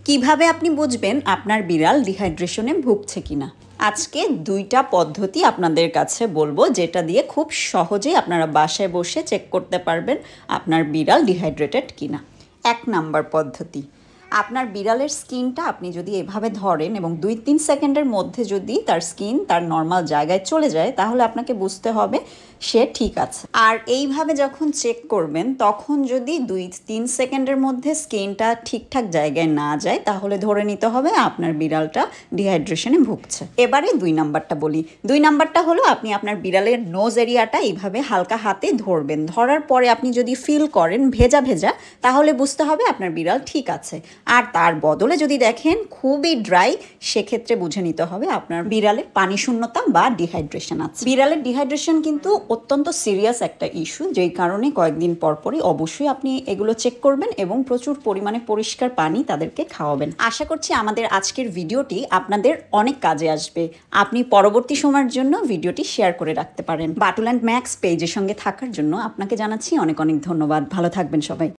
কিভাবে আপনি বুঝবেন আপনার বিড়াল ডিহাইড্রেশনে ভুগছে কিনা? আজকে ২টা পদ্ধতি আপনাদের কাছে বলবো, যেটা দিয়ে খুব সহজেই আপনারা বাসায় বসে চেক করতে পারবেন আপনার বিড়াল ডিহাইড্রেটেড কিনা। ১ নাম্বার পদ্ধতি, আপনার বিড়ালের স্কিনটা আপনি যদি এভাবে ধরেন এবং ২-৩ সেকেন্ডের মধ্যে যদি তার স্কিন তার নর্মাল জায়গায় চলে যায়, তাহলে আপনাকে বুঝতে হবে সে ঠিক আছে। আর এইভাবে যখন চেক করবেন, তখন যদি ২-৩ সেকেন্ডের মধ্যে স্কিনটা ঠিকঠাক জায়গায় না যায়, তাহলে ধরে নিতে হবে আপনার বিড়ালটা ডিহাইড্রেশনে ভুগছে। এবারে ২ নাম্বারটা বলি। ২ নাম্বারটা হলো, আপনি আপনার বিড়ালের নোজ এরিয়াটা এইভাবে হালকা হাতে ধরবেন। ধরার পরে আপনি যদি ফিল করেন ভেজা ভেজা, তাহলে বুঝতে হবে আপনার বিড়াল ঠিক আছে। আর তার বদলে যদি দেখেন খুবই ড্রাই, সেক্ষেত্রে বুঝে নিতে হবে আপনার বিড়ালের পানি শূন্যতা বা ডিহাইড্রেশন আছে। বিড়ালের ডিহাইড্রেশন কিন্তু অত্যন্ত সিরিয়াস একটা ইস্যু, যেই কারণে কয়েকদিন পরপরই অবশ্যই আপনি এগুলো চেক করবেন এবং প্রচুর পরিমাণে পরিষ্কার পানি তাদেরকে খাওয়াবেন। আশা করছি আমাদের আজকের ভিডিওটি আপনাদের অনেক কাজে আসবে। আপনি পরবর্তী সময়ের জন্য ভিডিওটি শেয়ার করে রাখতে পারেন। বাটুল অ্যান্ড ম্যাক্স পেজের সঙ্গে থাকার জন্য আপনাকে জানাচ্ছি অনেক অনেক ধন্যবাদ। ভালো থাকবেন সবাই।